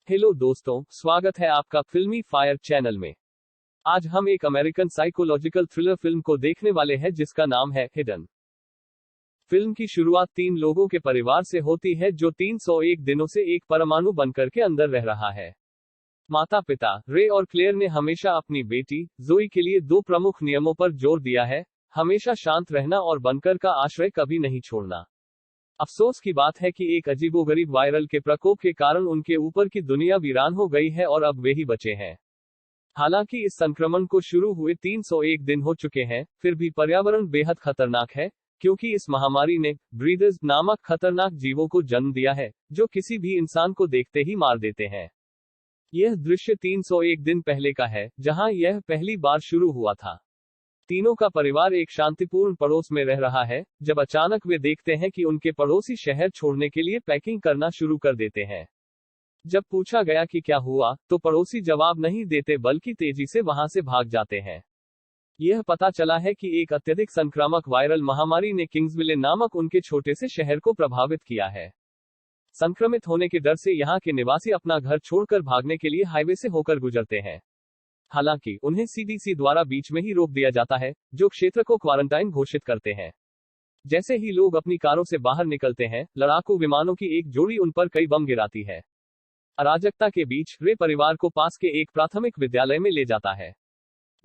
Hello दोस्तों, स्वागत है आपका फिल्मी फायर चैनल में। आज हम एक अमेरिकन साइकोलॉजिकल थ्रिलर फिल्म को देखने वाले हैं जिसका नाम है हिडन। फिल्म की शुरुआत 3 लोगों के परिवार से होती है जो 301 दिनों से एक परमाणु बनकर के अंदर रह रहा है। माता पिता रे और क्लेयर ने हमेशा अपनी बेटी जोई के लिए 2 प्रमुख नियमों पर जोर दिया है, हमेशा शांत रहना और बनकर का आश्रय कभी नहीं छोड़ना। अफसोस की बात है कि एक अजीबोगरीब वायरल के प्रकोप के कारण उनके ऊपर की दुनिया वीरान हो गई है और अब वे ही बचे हैं। हालांकि इस संक्रमण को शुरू हुए 301 दिन हो चुके हैं, फिर भी पर्यावरण बेहद खतरनाक है, क्योंकि इस महामारी ने ब्रीदर्स नामक खतरनाक जीवों को जन्म दिया है, जो किसी भी इंसान को देखते ही मार देते हैं। यह दृश्य 301 दिन पहले का है, जहां यह पहली बार शुरू हुआ था। तीनों का परिवार एक शांतिपूर्ण पड़ोस में रह रहा है, जब अचानक वे देखते हैं कि उनके पड़ोसी शहर छोड़ने के लिए पैकिंग करना शुरू कर देते हैं। जब पूछा गया कि क्या हुआ, तो पड़ोसी जवाब नहीं देते बल्कि तेजी से वहां से भाग जाते हैं। यह पता चला है कि एक अत्यधिक संक्रामक वायरल महामारी ने किंग्सविले नामक उनके छोटे से शहर को प्रभावित किया है। संक्रमित होने के डर से यहाँ के निवासी अपना घर छोड़कर भागने के लिए हाईवे से होकर गुजरते हैं। हालांकि उन्हें सीडीसी द्वारा बीच में ही रोक दिया जाता है, जो क्षेत्र को क्वारंटाइन घोषित करते हैं। जैसे ही लोग अपनी कारों से बाहर निकलते हैं, लड़ाकू विमानों की एक जोड़ी उन पर कई बम गिराती है। अराजकता के बीच रे परिवार को पास के एक प्राथमिक विद्यालय में ले जाता है।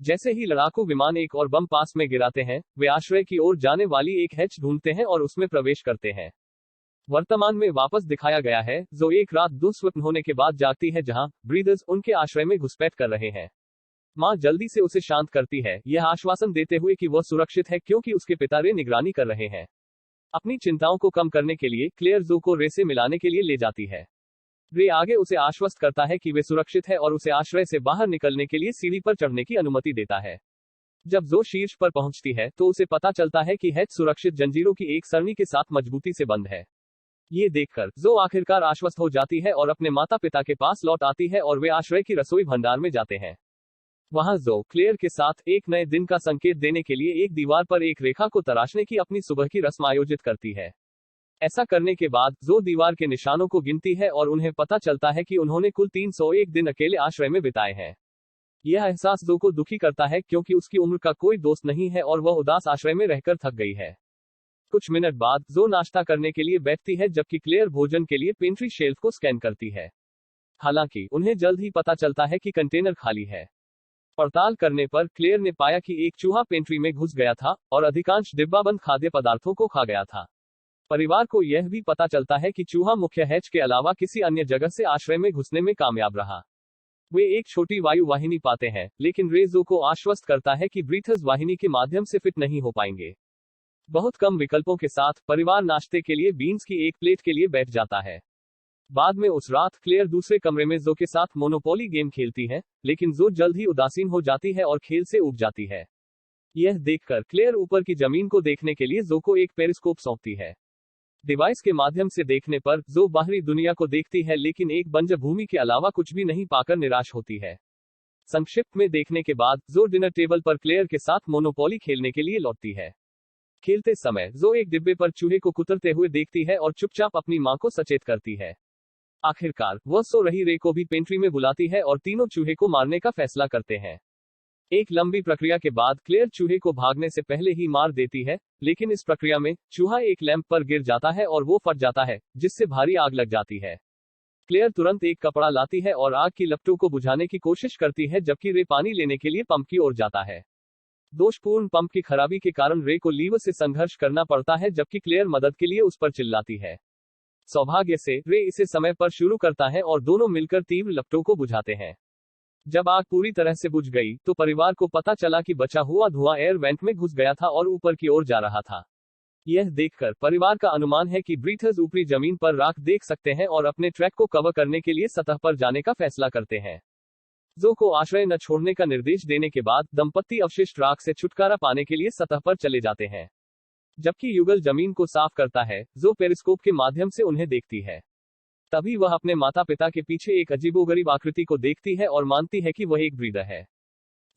जैसे ही लड़ाकू विमान एक और बम पास में गिराते हैं, वे आश्रय की ओर जाने वाली एक हैच ढूंढते हैं और उसमें प्रवेश करते हैं। वर्तमान में वापस दिखाया गया है, जो एक रात दुस्वप्न होने के बाद जागती है जहां ब्रीदर्स उनके आश्रय में घुसपैठ कर रहे हैं। मां जल्दी से उसे शांत करती है, यह आश्वासन देते हुए कि वह सुरक्षित है क्योंकि उसके पिता रे निगरानी कर रहे हैं। अपनी चिंताओं को कम करने के लिए क्लेयर जो को रे से मिलाने के लिए ले जाती है। रे आगे उसे आश्वस्त करता है कि वे सुरक्षित है और उसे आश्रय से बाहर निकलने के लिए सीढ़ी पर चढ़ने की अनुमति देता है। जब जो शीर्ष पर पहुंचती है तो उसे पता चलता है कि हैच सुरक्षित जंजीरों की एक सरणी के साथ मजबूती से बंद है। ये देखकर जो आखिरकार आश्वस्त हो जाती है और अपने माता पिता के पास लौट आती है और वे आश्रय की रसोई भंडार में जाते हैं। वहां जो क्लेयर के साथ एक नए दिन का संकेत देने के लिए एक दीवार पर एक रेखा को तराशने की अपनी सुबह की रस्म आयोजित करती है। ऐसा करने के बाद जो दीवार के निशानों को गिनती है और उन्हें पता चलता है कि उन्होंने कुल 301 दिन अकेले आश्रय में बिताए हैं। यह एहसास जो को दुखी करता है क्योंकि उसकी उम्र का कोई दोस्त नहीं है और वह उदास आश्रय में रहकर थक गई है। कुछ मिनट बाद जो नाश्ता करने के लिए बैठती है जबकि क्लेयर भोजन के लिए पेंट्री शेल्फ को स्कैन करती है। हालांकि उन्हें जल्द ही पता चलता है कि कंटेनर खाली है। पड़ताल करने पर क्लेयर ने पाया कि एक चूहा पेंट्री में घुस गया था और अधिकांश डिब्बाबंद खाद्य पदार्थों को खा गया था। परिवार को यह भी पता चलता है कि चूहा मुख्य हैच के अलावा किसी अन्य जगह से आश्रय में घुसने में कामयाब रहा। वे एक छोटी वायु वाहिनी पाते हैं, लेकिन रेजो को आश्वस्त करता है कि ब्रीथर्स वाहिनी के माध्यम से फिट नहीं हो पाएंगे। बहुत कम विकल्पों के साथ परिवार नाश्ते के लिए बीन्स की एक प्लेट के लिए बैठ जाता है। बाद में उस रात क्लेयर दूसरे कमरे में जो के साथ मोनोपोली गेम खेलती है, लेकिन जो जल्द ही उदासीन हो जाती है और खेल से ऊब जाती है। यह देखकर क्लेयर ऊपर की जमीन को देखने के लिए जो को एक पेरिस्कोप सौंपती है। डिवाइस के माध्यम से देखने पर जो बाहरी दुनिया को देखती है, लेकिन एक बंजर भूमि के अलावा कुछ भी नहीं पाकर निराश होती है। संक्षिप्त में देखने के बाद जो डिनर टेबल पर क्लेयर के साथ मोनोपोली खेलने के लिए लौटती है। खेलते समय जो एक डिब्बे पर चूहे को कुतरते हुए देखती है और चुपचाप अपनी मां को सचेत करती है। आखिरकार वह सो रही रे को भी पेंट्री में बुलाती है और तीनों चूहे को मारने का फैसला करते हैं। एक लंबी प्रक्रिया के बाद क्लेयर चूहे को भागने से पहले ही मार देती है, लेकिन इस प्रक्रिया में चूहा एक लैंप पर गिर जाता है और वो फट जाता है, जिससे भारी आग लग जाती है। क्लेयर तुरंत एक कपड़ा लाती है और आग की लपटों को बुझाने की कोशिश करती है, जबकि रे पानी लेने के लिए पंप की ओर जाता है। दोषपूर्ण पंप की खराबी के कारण रे को लीवर से संघर्ष करना पड़ता है, जबकि क्लेयर मदद के लिए उस पर चिल्लाती है। सौभाग्य से रे इसे समय पर शुरू करता है और दोनों मिलकर तीव्र लपटों को बुझाते हैं। जब आग पूरी तरह से बुझ गई तो परिवार को पता चला कि बचा हुआ धुआं एयर वेंट में घुस गया था और ऊपर की ओर जा रहा था। यह देखकर परिवार का अनुमान है कि ब्रीथर्स ऊपरी जमीन पर राख देख सकते हैं और अपने ट्रैक को कवर करने के लिए सतह पर जाने का फैसला करते हैं। जो को आश्रय न छोड़ने का निर्देश देने के बाद दंपत्ति अवशिष्ट राख से छुटकारा पाने के लिए सतह पर चले जाते हैं। जबकि युगल जमीन को साफ करता है, जो पेरिस्कोप के माध्यम से उन्हें देखती है। तभी वह अपने माता पिता के पीछे एक अजीबोगरीब आकृति को देखती है और मानती है कि वह एक ब्रीडर है।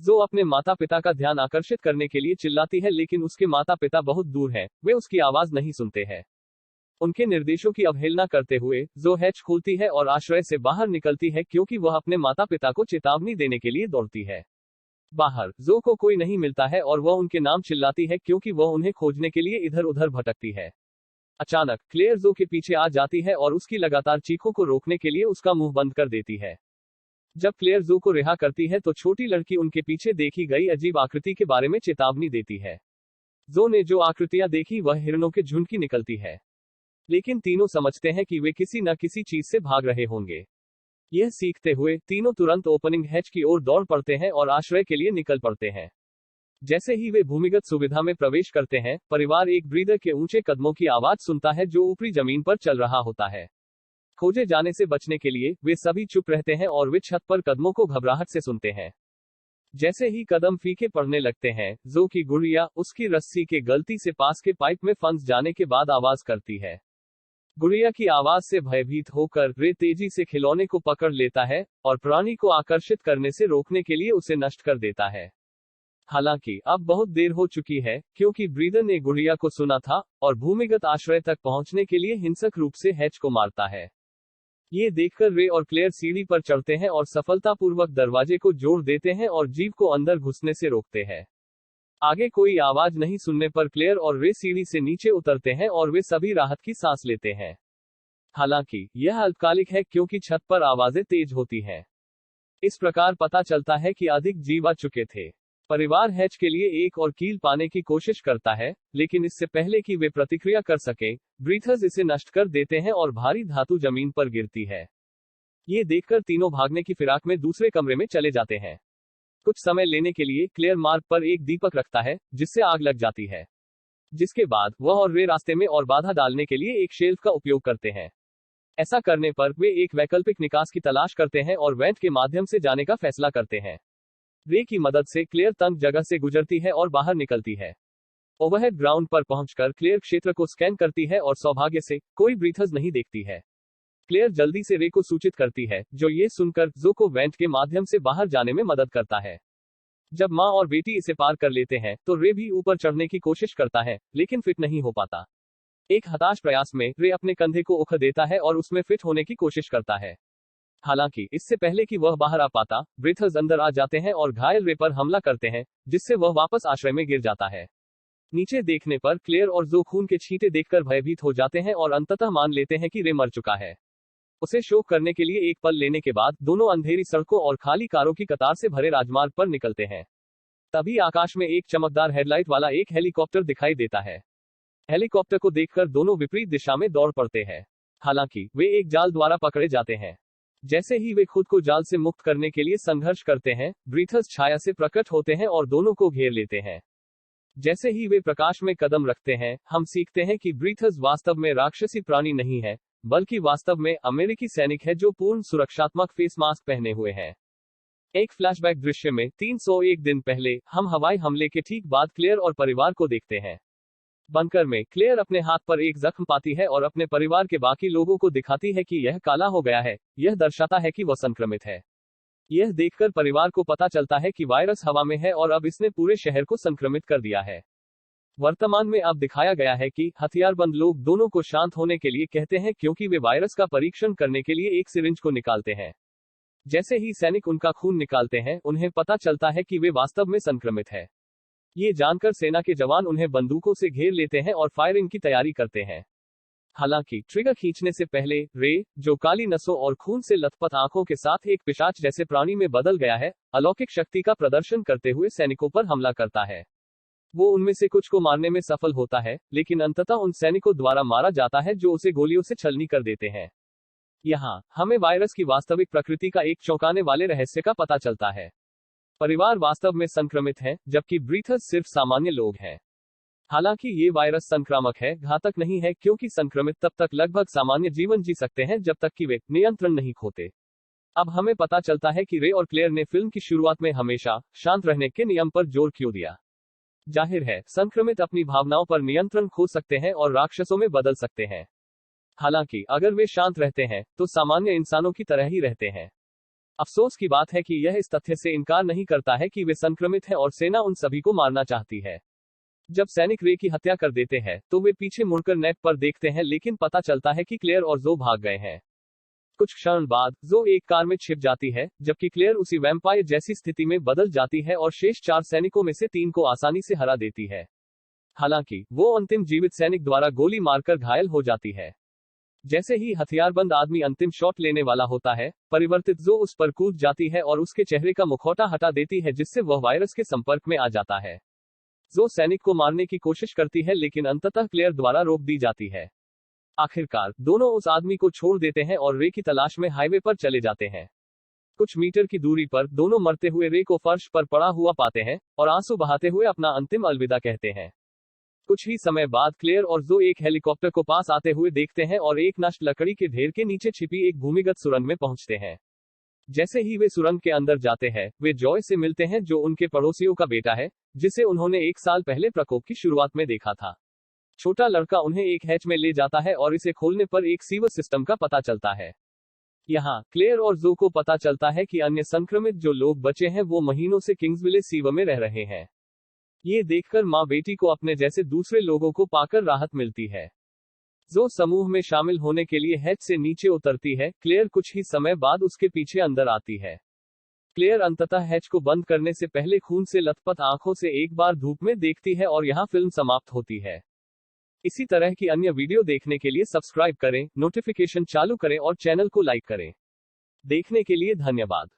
जो अपने माता पिता का ध्यान आकर्षित करने के लिए चिल्लाती है, लेकिन उसके माता पिता बहुत दूर हैं, वे उसकी आवाज नहीं सुनते हैं। उनके निर्देशों की अवहेलना करते हुए जो हैच खोलती है और आश्रय से बाहर निकलती है क्योंकि वह अपने माता पिता को चेतावनी देने के लिए दौड़ती है। बाहर जो को कोई नहीं मिलता है और वह उनके नाम चिल्लाती है क्योंकि वह उन्हें खोजने के लिए इधर उधर भटकती है। अचानक क्लेयर जो के पीछे आ जाती है और उसकी लगातार चीखों को रोकने के लिए उसका मुंह बंद कर देती है। जब क्लेयर जो को रिहा करती है तो छोटी लड़की उनके पीछे देखी गई अजीब आकृति के बारे में चेतावनी देती है। जो ने जो आकृतियां देखी वह हिरणों के झुंड की निकलती है, लेकिन तीनों समझते हैं कि वे किसी न किसी चीज से भाग रहे होंगे। यह सीखते हुए तीनों तुरंत ओपनिंग हैच की ओर दौड़ पड़ते हैं और आश्रय के लिए निकल पड़ते हैं। जैसे ही वे भूमिगत सुविधा में प्रवेश करते हैं, परिवार एक ब्रीदर के ऊंचे कदमों की आवाज सुनता है जो ऊपरी जमीन पर चल रहा होता है। खोजे जाने से बचने के लिए वे सभी चुप रहते हैं और वे छत पर कदमों को घबराहट से सुनते हैं। जैसे ही कदम फीके पड़ने लगते हैं, जो की गुड़िया उसकी रस्सी के गलती से पास के पाइप में फंस जाने के बाद आवाज करती है। गुड़िया की आवाज से भयभीत होकर रे तेजी से खिलौने को पकड़ लेता है और प्राणी को आकर्षित करने से रोकने के लिए उसे नष्ट कर देता है। हालांकि अब बहुत देर हो चुकी है क्योंकि ब्रीदर ने गुड़िया को सुना था और भूमिगत आश्रय तक पहुंचने के लिए हिंसक रूप से हैच को मारता है। ये देखकर रे और क्लेयर सीढ़ी पर चढ़ते हैं और सफलतापूर्वक दरवाजे को जोड़ देते हैं और जीव को अंदर घुसने से रोकते हैं। आगे कोई आवाज नहीं सुनने पर क्लेयर और रे सीढ़ी से नीचे उतरते हैं और वे सभी राहत की सांस लेते हैं। हालांकि यह अल्पकालिक है क्योंकि छत पर आवाजें तेज होती हैं। इस प्रकार पता चलता है कि अधिक जीव आ चुके थे। परिवार हैच के लिए एक और कील पाने की कोशिश करता है, लेकिन इससे पहले कि वे प्रतिक्रिया कर सके, ब्रीथर्स इसे नष्ट कर देते हैं और भारी धातु जमीन पर गिरती है। ये देखकर तीनों भागने की फिराक में दूसरे कमरे में चले जाते हैं। कुछ समय लेने के लिए क्लेयर मार्ग पर एक दीपक रखता है, जिससे आग लग जाती है। जिसके बाद वह और रे रास्ते में और बाधा डालने के लिए एक शेल्फ का उपयोग करते हैं। ऐसा करने पर वे एक वैकल्पिक निकास की तलाश करते हैं और वेंट के माध्यम से जाने का फैसला करते हैं। रे की मदद से क्लेयर तंग जगह से गुजरती है और बाहर निकलती है। ओवरहेड ग्राउंड पर पहुंचकर क्लेयर क्षेत्र को स्कैन करती है और सौभाग्य से कोई ब्रीथर्स नहीं देखती है। क्लेयर जल्दी से रे को सूचित करती है, जो ये सुनकर जो को वेंट के माध्यम से बाहर जाने में मदद करता है। जब माँ और बेटी इसे पार कर लेते हैं तो रे भी ऊपर चढ़ने की कोशिश करता है, लेकिन फिट नहीं हो पाता। एक हताश प्रयास में रे अपने कंधे को उख देता है और उसमें फिट होने की कोशिश करता है। हालांकि इससे पहले कि वह बाहर आ पाता, ब्रीथर्स अंदर आ जाते हैं और घायल रे पर हमला करते हैं, जिससे वह वापस आश्रय में गिर जाता है। नीचे देखने पर क्लेयर और जो खून के छींटे देखकर भयभीत हो जाते हैं और अंततः मान लेते हैं कि रे मर चुका है। उसे शोक करने के लिए एक पल लेने के बाद दोनों अंधेरी सड़कों और खाली कारों की कतार से भरे राजमार्ग पर निकलते हैं। तभी आकाश में एक चमकदार हेडलाइट वाला एक हेलीकॉप्टर दिखाई देता है। हेलीकॉप्टर को देखकर दोनों विपरीत दिशा में दौड़ पड़ते हैं। हालांकि वे एक जाल द्वारा पकड़े जाते हैं। जैसे ही वे खुद को जाल से मुक्त करने के लिए संघर्ष करते हैं, ब्रीथर्स छाया से प्रकट होते हैं और दोनों को घेर लेते हैं। जैसे ही वे प्रकाश में कदम रखते हैं, हम सीखते हैं कि ब्रीथर्स वास्तव में राक्षसी प्राणी नहीं है, बल्कि वास्तव में अमेरिकी सैनिक है जो पूर्ण सुरक्षात्मक फेस मास्क पहने हुए हैं। एक फ्लैशबैक दृश्य में 301 दिन पहले हम हवाई हमले के ठीक बाद क्लेयर और परिवार को देखते हैं। बंकर में क्लेयर अपने हाथ पर एक जख्म पाती है और अपने परिवार के बाकी लोगों को दिखाती है कि यह काला हो गया है। यह दर्शाता है कि वह संक्रमित है। यह देखकर परिवार को पता चलता है कि वायरस हवा में है और अब इसने पूरे शहर को संक्रमित कर दिया है। वर्तमान में अब दिखाया गया है कि हथियारबंद लोग दोनों को शांत होने के लिए कहते हैं क्योंकि वे वायरस का परीक्षण करने के लिए एक सिरिंज को निकालते हैं। जैसे ही सैनिक उनका खून निकालते हैं, उन्हें पता चलता है कि वे वास्तव में संक्रमित है। ये जानकर सेना के जवान उन्हें बंदूकों से घेर लेते हैं और फायरिंग की तैयारी करते हैं। हालांकि ट्रिगर खींचने से पहले रे, जो काली नसों और खून से लथपथ आंखों के साथ एक पिशाच जैसे प्राणी में बदल गया है, अलौकिक शक्ति का प्रदर्शन करते हुए सैनिकों पर हमला करता है। वो उनमें से कुछ को मारने में सफल होता है, लेकिन अंततः उन सैनिकों द्वारा मारा जाता है जो उसे गोलियों से छलनी कर देते हैं। यहाँ हमें वायरस की वास्तविक प्रकृति का एक चौंकाने वाले रहस्य का पता चलता है। परिवार वास्तव में संक्रमित है, जबकि ब्रीथर्स सिर्फ सामान्य लोग हैं। हालांकि ये वायरस संक्रामक है, घातक नहीं है, क्योंकि संक्रमित तब तक लगभग सामान्य जीवन जी सकते हैं जब तक कि वे नियंत्रण नहीं खोते। अब हमें पता चलता है कि रे और क्लेयर ने फिल्म की शुरुआत में हमेशा शांत रहने के नियम पर जोर क्यों दिया। जाहिर है, संक्रमित अपनी भावनाओं पर नियंत्रण खो सकते हैं और राक्षसों में बदल सकते हैं। हालांकि अगर वे शांत रहते हैं, तो सामान्य इंसानों की तरह ही रहते हैं। अफसोस की बात है कि यह इस तथ्य से इनकार नहीं करता है कि वे संक्रमित हैं और सेना उन सभी को मारना चाहती है। जब सैनिक रे की हत्या कर देते हैं तो वे पीछे मुड़कर नेट पर देखते हैं, लेकिन पता चलता है कि क्लेयर और जो भाग गए हैं। कुछ क्षण बाद जो एक कार में छिप जाती है, जबकि क्लेयर उसी वैम्पायर जैसी स्थिति में बदल जाती है और शेष 4 सैनिकों में से 3 को आसानी से हरा देती है। हालांकि वो अंतिम जीवित सैनिक द्वारा गोली मारकर घायल हो जाती है। जैसे ही हथियारबंद आदमी अंतिम शॉट लेने वाला होता है, परिवर्तित जो उस पर कूद जाती है और उसके चेहरे का मुखौटा हटा देती है, जिससे वह वायरस के संपर्क में आ जाता है। जो सैनिक को मारने की कोशिश करती है, लेकिन अंततः क्लेयर द्वारा रोक दी जाती है। आखिरकार दोनों उस आदमी को छोड़ देते हैं और रे की तलाश में हाईवे पर चले जाते हैं। कुछ मीटर की दूरी पर दोनों मरते हुए रे को फर्श पर पड़ा हुआ पाते हैं और आंसू बहाते हुए अपना अंतिम अलविदा कहते हैं। कुछ ही समय बाद क्लेयर और जो एक हेलीकॉप्टर को पास आते हुए देखते हैं और एक नष्ट लकड़ी के ढेर के नीचे छिपी एक भूमिगत सुरंग में पहुंचते हैं। जैसे ही वे सुरंग के अंदर जाते हैं, वे जॉय से मिलते हैं, जो उनके पड़ोसियों का बेटा है, जिसे उन्होंने 1 साल पहले प्रकोप की शुरुआत में देखा था। छोटा लड़का उन्हें एक हैच में ले जाता है और इसे खोलने पर एक सीवर सिस्टम का पता चलता है। यहाँ क्लेयर और जो को पता चलता है कि अन्य संक्रमित जो लोग बचे हैं वो महीनों से किंग्सविले सीवर में रह रहे हैं। ये देखकर माँ बेटी को अपने जैसे दूसरे लोगों को पाकर राहत मिलती है। जो समूह में शामिल होने के लिए हैच से नीचे उतरती है, क्लेयर कुछ ही समय बाद उसके पीछे अंदर आती है। क्लेयर अंततः हैच को बंद करने से पहले खून से लथपथ आंखों से एक बार धूप में देखती है और यहाँ फिल्म समाप्त होती है। इसी तरह की अन्य वीडियो देखने के लिए सब्सक्राइब करें, नोटिफिकेशन चालू करें और चैनल को लाइक करें। देखने के लिए धन्यवाद।